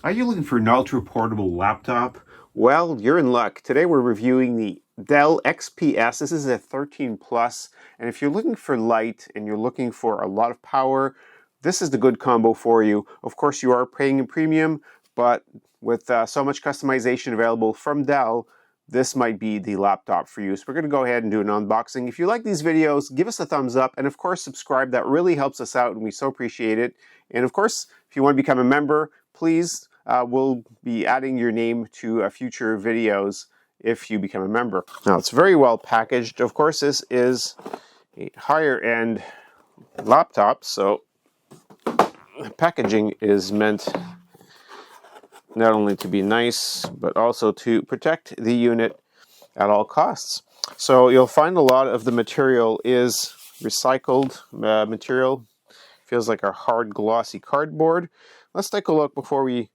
Are you looking for an ultra-portable laptop? Well, you're in luck. Today we're reviewing the Dell XPS. This is a 13 Plus, and if you're looking for light and you're looking for a lot of power, this is the good combo for you. Of course, you are paying a premium, but with so much customization available from Dell, this might be the laptop for you. So we're going to go ahead and do an unboxing. If you like these videos, give us a thumbs up, and of course, subscribe. That really helps us out, and we so appreciate it. And of course, if you want to become a member, please, we'll be adding your name to future videos if you become a member. Now, it's very well packaged. Of course, this is a higher end laptop, so the packaging is meant not only to be nice, but also to protect the unit at all costs. So you'll find a lot of the material is recycled material. Feels like a hard, glossy cardboard. Let's take a look before we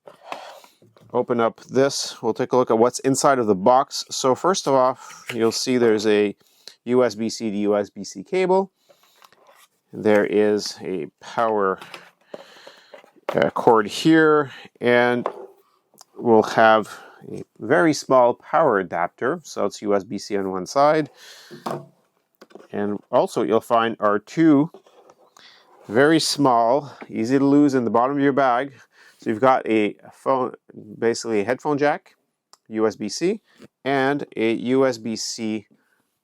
open up this. We'll take a look at what's inside of the box. So first of all, you'll see there's a USB-C to USB-C cable. There is a power cord here, and we'll have a very small power adapter. So it's USB-C on one side. And also you'll find are two very small, easy to lose in the bottom of your bag. So you've got a phone, basically a headphone jack, USB-C, and a USB-C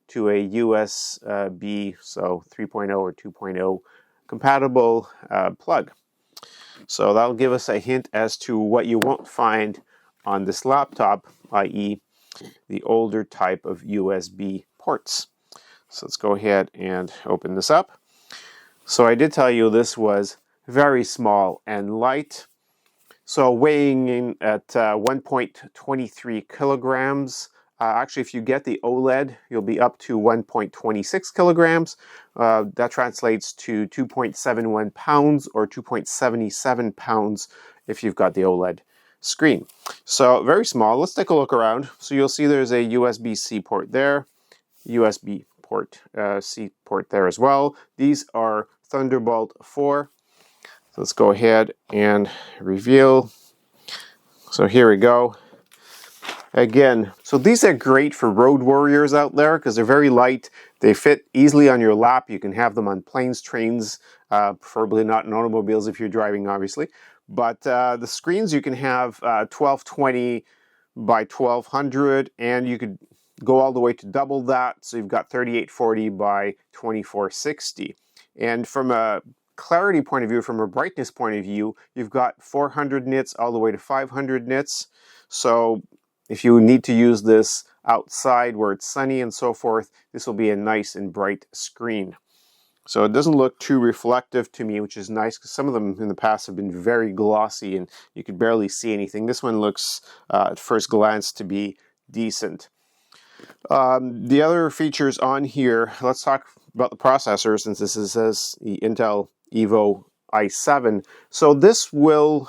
to a USB, so 3.0 or 2.0 compatible plug. So that'll give us a hint as to what you won't find on this laptop, i.e. the older type of USB ports. So let's go ahead and open this up. So I did tell you this was very small and light. So weighing in at 1.23 kilograms. Actually, if you get the OLED, you'll be up to 1.26 kilograms. That translates to 2.71 pounds or 2.77 pounds if you've got the OLED screen. So very small. Let's take a look around. So you'll see there's a USB-C port there, USB port, C port there as well. These are Thunderbolt 4. So let's go ahead and reveal. So here we go. Again, so these are great for road warriors out there because they're very light. They fit easily on your lap. You can have them on planes, trains, preferably not in automobiles if you're driving, obviously. But the screens you can have 1220 by 1200, and you could go all the way to double that. So you've got 3840 by 2460. And from a clarity point of view, from a brightness point of view, you've got 400 nits all the way to 500 nits. So if you need to use this outside where it's sunny and so forth, this will be a nice and bright screen. So it doesn't look too reflective to me, which is nice because some of them in the past have been very glossy and you could barely see anything. This one looks at first glance to be decent. The other features on here, let's talk about the processor, since this is the Intel Evo i7. So this will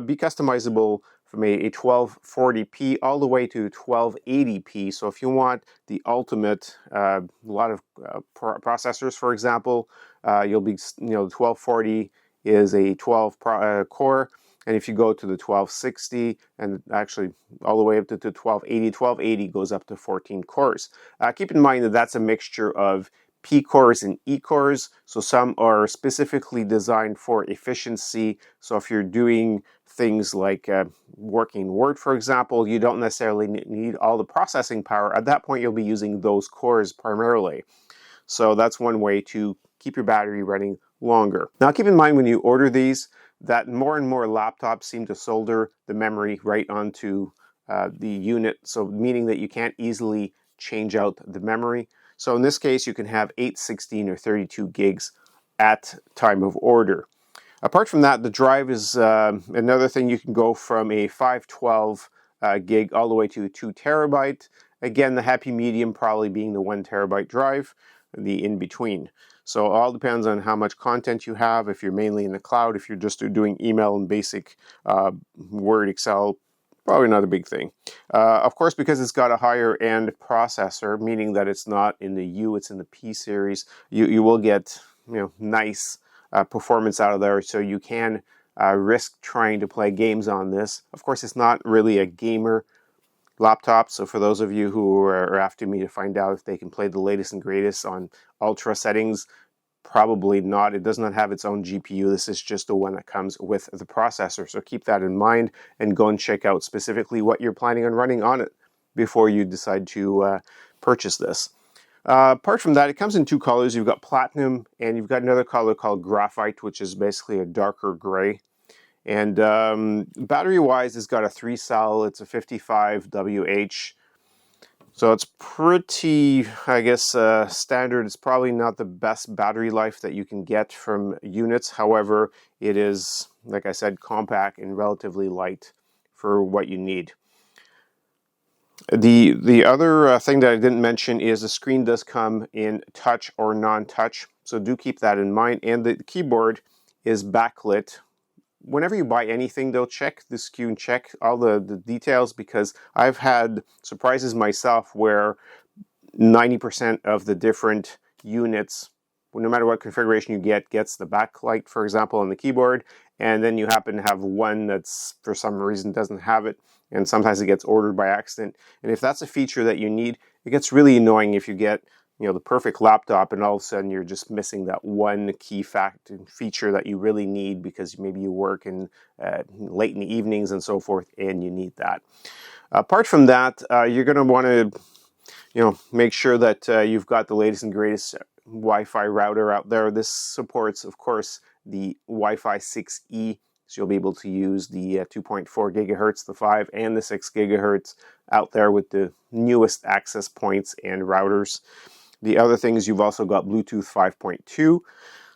be customizable from a 1240p all the way to 1280p. So if you want the ultimate, a lot of processors, for example, you'll be, the 1240 is a 12 core. And if you go to the 1260 and actually all the way up to 1280, 1280 goes up to 14 cores. Keep in mind that that's a mixture of P cores and E cores. So some are specifically designed for efficiency. So if you're doing things like working Word, for example, you don't necessarily need all the processing power. At that point, you'll be using those cores primarily. So that's one way to keep your battery running longer. Now keep in mind when you order these that more and more laptops seem to solder the memory right onto the unit, so meaning that you can't easily change out the memory. So in this case, you can have 8, 16, or 32 gigs at time of order. Apart from that, the drive is another thing. You can go from a 512 gig all the way to 2 terabyte. Again, the happy medium probably being the 1 terabyte drive, the in-between. So it all depends on how much content you have. If you're mainly in the cloud, if you're just doing email and basic Word, Excel, probably not a big thing. Of course, because it's got a higher end processor, meaning that it's not in the U, it's in the P series, you will get nice performance out of there. So you can risk trying to play games on this. Of course, it's not really a gamer laptop, so for those of you who are after me to find out if they can play the latest and greatest on ultra settings, probably not. It does not have its own GPU. This is just the one that comes with the processor. So keep that in mind and go and check out specifically what you're planning on running on it before you decide to purchase this. Apart from that, it comes in two colors. You've got platinum and you've got another color called graphite, which is basically a darker gray. And battery-wise, it's got a 3-cell. It's a 55 WH. So it's pretty, I guess, standard. It's probably not the best battery life that you can get from units. However, it is, like I said, compact and relatively light for what you need. The other thing that I didn't mention is the screen does come in touch or non-touch. So do keep that in mind. And the keyboard is backlit. Whenever you buy anything, they'll check the SKU and check all the details, because I've had surprises myself where 90% of the different units, no matter what configuration you get, gets the backlight, for example, on the keyboard, and then you happen to have one that's, for some reason, doesn't have it, and sometimes it gets ordered by accident. And if that's a feature that you need, it gets really annoying if you get, you know, the perfect laptop and all of a sudden you're just missing that one key feature that you really need because maybe you work in late in the evenings and so forth, and you need that. Apart from that, you're going to want to, you know, make sure that you've got the latest and greatest Wi-Fi router out there. This supports, of course, the Wi-Fi 6E, so you'll be able to use the 2.4 gigahertz, the 5 and the 6 gigahertz out there with the newest access points and routers. The other thing is you've also got Bluetooth 5.2.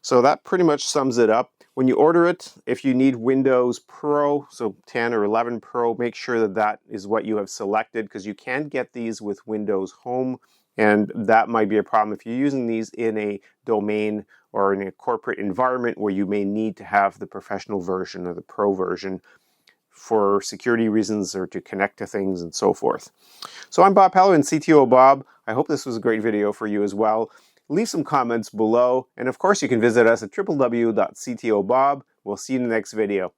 So that pretty much sums it up. When you order it, if you need Windows Pro, so 10 or 11 Pro, make sure that that is what you have selected, because you can get these with Windows Home, and that might be a problem if you're using these in a domain or in a corporate environment where you may need to have the professional version or the Pro version for security reasons or to connect to things and so forth. So I'm Bob Pellerin, CTOBOB. I hope this was a great video for you as well. Leave some comments below, and of course you can visit us at www.ctobob. We'll see you in the next video.